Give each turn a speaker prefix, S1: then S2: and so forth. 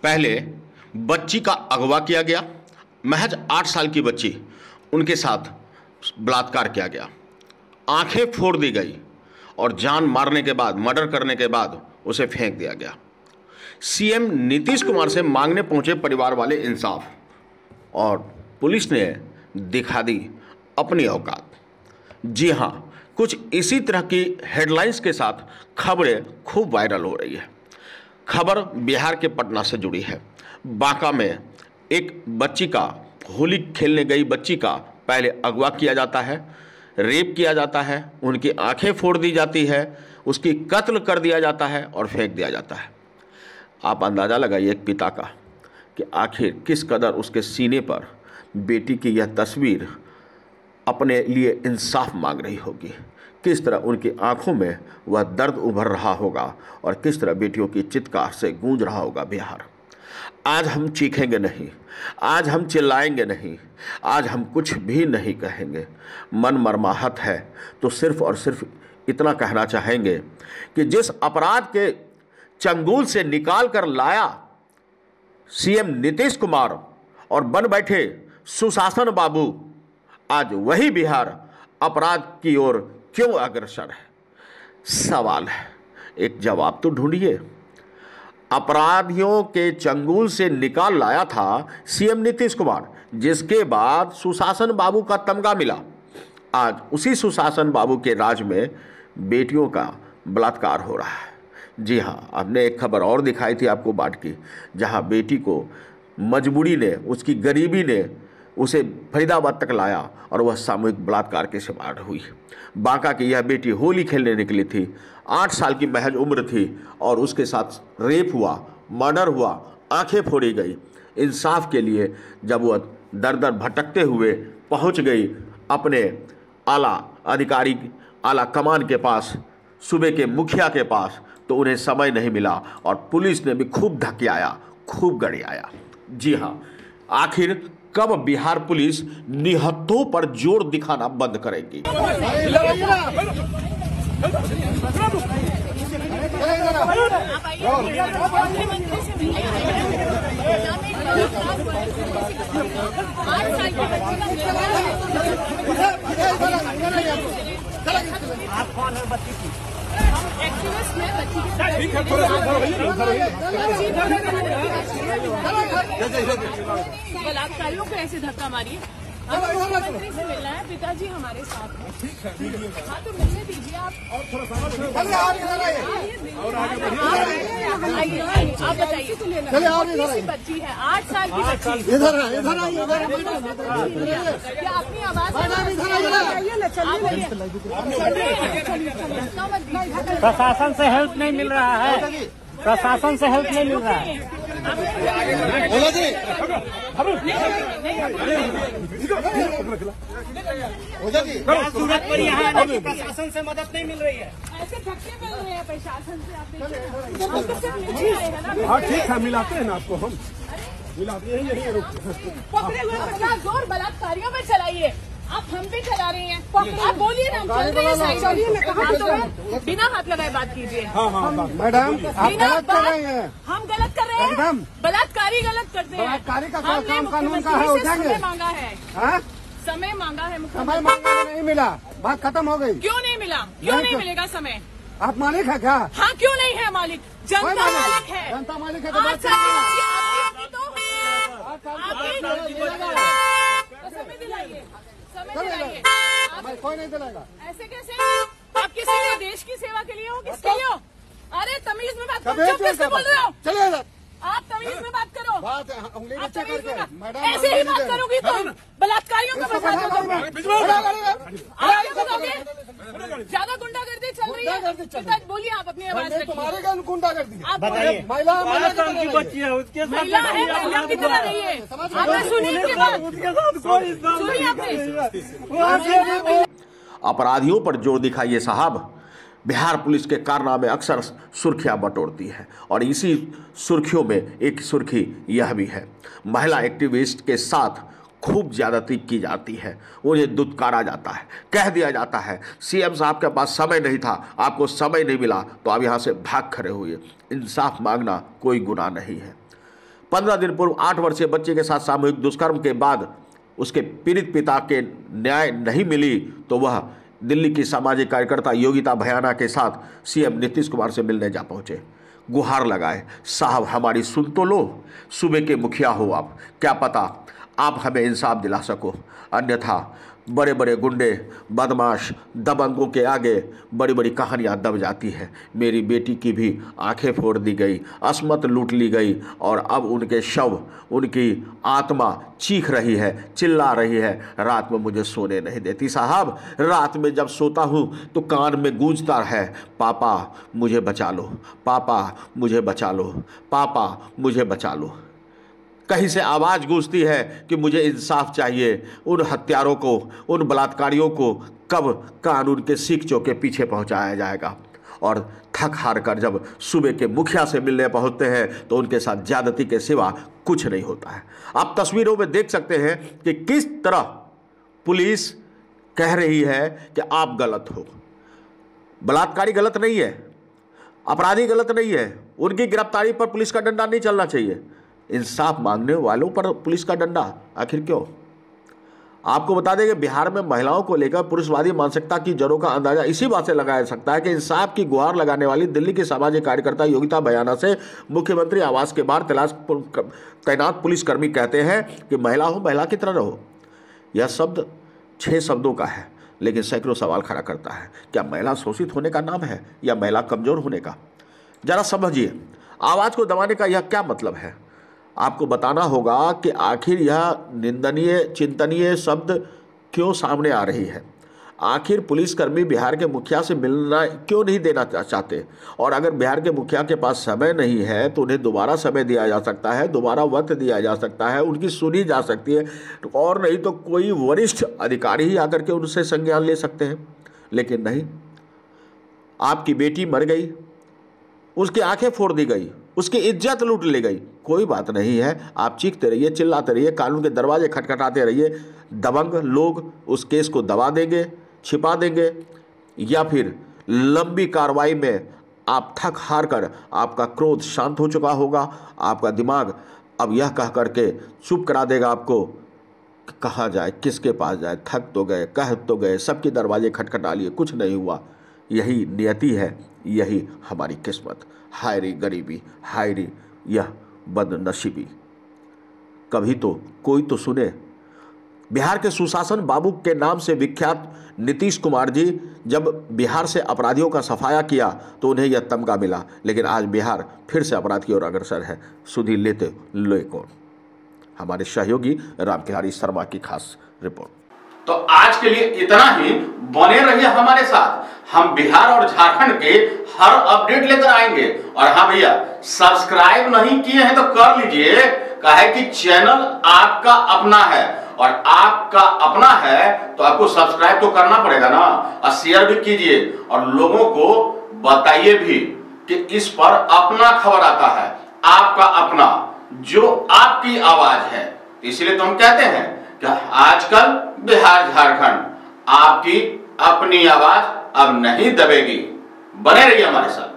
S1: पहले बच्ची का अगवा किया गया, महज 8 साल की बच्ची, उनके साथ बलात्कार किया गया, आंखें फोड़ दी गई और जान मारने के बाद, मर्डर करने के बाद उसे फेंक दिया गया। सीएम नीतीश कुमार से मांगने पहुंचे परिवार वाले इंसाफ और पुलिस ने दिखा दी अपनी औकात। जी हां, कुछ इसी तरह की हेडलाइंस के साथ खबरें खूब वायरल हो रही है। खबर बिहार के पटना से जुड़ी है। बांका में एक बच्ची का, होली खेलने गई बच्ची का पहले अगवा किया जाता है, रेप किया जाता है, उनकी आंखें फोड़ दी जाती है, उसकी कत्ल कर दिया जाता है और फेंक दिया जाता है। आप अंदाज़ा लगाइए एक पिता का कि आखिर किस कदर उसके सीने पर बेटी की यह तस्वीर अपने लिए इंसाफ मांग रही होगी, किस तरह उनकी आंखों में वह दर्द उभर रहा होगा और किस तरह बेटियों की चित्कार से गूंज रहा होगा बिहार। आज हम चीखेंगे नहीं, आज हम चिल्लाएंगे नहीं, आज हम कुछ भी नहीं कहेंगे। मन मरमाहत है तो सिर्फ और सिर्फ इतना कहना चाहेंगे कि जिस अपराध के चंगुल से निकाल कर लाया सीएम नीतीश कुमार और बन बैठे सुशासन बाबू, आज वही बिहार अपराध की ओर क्यों अग्रसर है? सवाल है, एक जवाब तो ढूंढिए। अपराधियों के चंगुल से निकाल लाया था सीएम नीतीश कुमार, जिसके बाद सुशासन बाबू का तमगा मिला। आज उसी सुशासन बाबू के राज में बेटियों का बलात्कार हो रहा है। जी हाँ, हमने एक खबर और दिखाई थी आपको बाट की, जहाँ बेटी को मजबूरी ने, उसकी गरीबी ने उसे फरीदाबाद तक लाया और वह सामूहिक बलात्कार के शिकार हुई। बांका की यह बेटी होली खेलने निकली थी, 8 साल की महज उम्र थी और उसके साथ रेप हुआ, मर्डर हुआ, आंखें फोड़ी गई। इंसाफ के लिए जब वह दर दर भटकते हुए पहुंच गई अपने आला अधिकारी, आला कमान के पास, सूबे के मुखिया के पास, तो उन्हें समय नहीं मिला और पुलिस ने भी खूब धकियाया, खूब गड़ियाया। जी हाँ, आखिर कब बिहार पुलिस निहत्थों पर जोर दिखाना बंद करेगी?
S2: आप कौन है बच्ची की?
S3: एक्टिविस्ट में बच्ची बलात्कारियों को ऐसे धक्का मारिए। मुख्यमंत्री से मिलना है, पिताजी हमारे साथ हैं। हाँ तो मिलने दीजिए आप। आप बताइए, बच्ची है 8 साल की बच्ची, क्या अपनी आवाज
S2: प्रशासन से हेल्प नहीं मिल रहा है, प्रशासन से हेल्प नहीं मिल रहा है। सूरत पर यहाँ प्रशासन से मदद नहीं मिल रही है,
S3: ऐसे धक्के मिल रहे हैं प्रशासन से।
S4: हाँ ठीक है, मिलाते हैं ना आपको, हम मिलाते हैं। यही
S3: पकड़े हुए 50 जोर बलात्कारियों में चलाइए। आप हम पे चला रहे हैं, आप बोलिए ना, हम चल रहे हैं साइड। चलिए, मैं कहा तो बिना हाथ लगाए बात कीजिए।
S4: हाँ मैडम, आप गलत कर रहे हैं।
S3: हम गलत कर रहे हैं, बलात्कारी गलत करते हैं।
S4: बलात्कारी का काम कानून का है, हो जाएंगे।
S3: समय मांगा है, समय मांगा है,
S4: समय मांगा नहीं मिला, बात खत्म हो गई।
S3: क्यों नहीं मिला? क्यों नहीं मिलेगा समय?
S4: आप मालिक है क्या?
S3: हाँ, क्यों नहीं है मालिक? जनता मालिक है,
S4: जनता मालिक है।
S3: समय दिलाइए, समय दिलाइए।
S4: कोई नहीं दिलाएगा।
S3: ऐसे कैसे? आप किसी के देश की सेवा के लिए हो, किसके लिए हो? अरे तमीज में बात करो, चुप कैसे बोल रहे हो?
S4: चलिए,
S3: आप तमीज में बात करो।
S4: आप तमीज में
S3: मैडम ऐसे ही बात करोगी तो बलात्कारियों का ज्यादा गुंडागर्दी चल रही है। पिताजी बोलिए, आप अपनी आवाज रखिए।
S4: तुम्हारे गुंडागर्दी
S3: आप बताइए,
S4: महिला
S2: की बच्ची है, उसके साथ
S3: महिला है, महिला की तरह नहीं है। आपने सुनी इसके बाद?
S2: उसके साथ कोई
S3: सुनी आपने?
S1: अपराधियों पर जोर दिखाइए साहब। बिहार पुलिस के कारनामे अक्सर सुर्खियां बटोरती है और इसी सुर्खियों में एक सुर्खी यह भी है, महिला एक्टिविस्ट के साथ खूब ज्यादती की जाती है, उन्हें दुत्कारा जाता है, कह दिया जाता है सीएम साहब के पास समय नहीं था, आपको समय नहीं मिला तो आप यहाँ से भाग खड़े हुए। इंसाफ मांगना कोई गुनाह नहीं है। 15 दिन पूर्व 8 वर्षीय बच्चे के साथ सामूहिक दुष्कर्म के बाद उसके पीड़ित पिता के न्याय नहीं मिली तो वह दिल्ली की सामाजिक कार्यकर्ता योगिता भयाना के साथ सीएम नीतीश कुमार से मिलने जा पहुंचे। गुहार लगाए, साहब हमारी सुन तो लो, सूबे के मुखिया हो आप, क्या पता आप हमें इंसाफ दिला सको, अन्यथा बड़े बड़े गुंडे बदमाश दबंगों के आगे बड़ी बड़ी कहानियां दब जाती है। मेरी बेटी की भी आंखें फोड़ दी गई, अस्मत लूट ली गई और अब उनके शव, उनकी आत्मा चीख रही है, चिल्ला रही है, रात में मुझे सोने नहीं देती। साहब रात में जब सोता हूँ तो कान में गूंजता है, पापा मुझे बचा लो, पापा मुझे बचा लो, पापा मुझे बचा लो। कहीं से आवाज़ गूंजती है कि मुझे इंसाफ चाहिए। उन हत्यारों को, उन बलात्कारियों को कब कानून के सीखचों के पीछे पहुंचाया जाएगा। और थक हार कर जब सूबे के मुखिया से मिलने पहुंचते हैं तो उनके साथ ज्यादती के सिवा कुछ नहीं होता है। आप तस्वीरों में देख सकते हैं कि किस तरह पुलिस कह रही है कि आप गलत हो। बलात्कारी गलत नहीं है, अपराधी गलत नहीं है, उनकी गिरफ्तारी पर पुलिस का डंडा नहीं चलना चाहिए। इंसाफ मांगने वालों पर पुलिस का डंडा आखिर क्यों? आपको बता दें कि बिहार में महिलाओं को लेकर पुरुषवादी मानसिकता की जड़ों का अंदाजा इसी बात से लगाया जा सकता है कि इंसाफ की गुहार लगाने वाली दिल्ली की सामाजिक कार्यकर्ता योगिता भयाना से मुख्यमंत्री आवास के बाहर तैनात पुलिसकर्मी कहते हैं कि महिला हो, महिला की तरह रहो। यह शब्द 6 शब्दों का है, लेकिन सैकड़ों सवाल खड़ा करता है। क्या महिला शोषित होने का नाम है या महिला कमजोर होने का? जरा समझिए, आवाज को दबाने का यह क्या मतलब है? आपको बताना होगा कि आखिर यह निंदनीय चिंतनीय शब्द क्यों सामने आ रही है। आखिर पुलिसकर्मी बिहार के मुखिया से मिलना क्यों नहीं देना चाहते? और अगर बिहार के मुखिया के पास समय नहीं है तो उन्हें दोबारा समय दिया जा सकता है, दोबारा वक्त दिया जा सकता है, उनकी सुनी जा सकती है, और नहीं तो कोई वरिष्ठ अधिकारी ही आकर के उनसे संज्ञान ले सकते हैं। लेकिन नहीं, आपकी बेटी मर गई, उसकी आंखें फोड़ दी गई, उसकी इज्जत लूट ली गई, कोई बात नहीं है। आप चीखते रहिए, चिल्लाते रहिए, कानून के दरवाजे खटखटाते रहिए। दबंग लोग उस केस को दबा देंगे, छिपा देंगे, या फिर लंबी कार्रवाई में आप थक हार कर, आपका क्रोध शांत हो चुका होगा, आपका दिमाग अब यह कह करके चुप करा देगा आपको, कहाँ जाए, किसके पास जाए, थक तो गए, कह तो गए, सबके दरवाजे खटखटा लिए, कुछ नहीं हुआ। यही नियति है, यही हमारी किस्मत। हाय रे गरीबी, हाय रे यह बदनसीबी। कभी तो कोई तो सुने। बिहार के सुशासन बाबू के नाम से विख्यात नीतीश कुमार जी जब बिहार से अपराधियों का सफाया किया तो उन्हें यह तमगा मिला, लेकिन आज बिहार फिर से अपराध की ओर अग्रसर है। सुधी लेते लोए कौन? हमारे सहयोगी रामकिहारी शर्मा की खास रिपोर्ट।
S5: तो आज के लिए इतना ही। बने रहिए हमारे साथ, हम बिहार और झारखंड के हर अपडेट लेकर आएंगे। और हाँ भैया, सब्सक्राइब नहीं किए हैं तो कर लीजिए, काहे कि चैनल आपका अपना है, और आपका अपना है तो आपको सब्सक्राइब तो करना पड़ेगा ना, और शेयर भी कीजिए और लोगों को बताइए भी कि इस पर अपना खबर आता है, आपका अपना, जो आपकी आवाज है। इसलिए तो हम कहते हैं कि आजकल बिहार झारखंड आपकी अपनी आवाज अब नहीं दबेगी। बने रहिए हमारे साथ।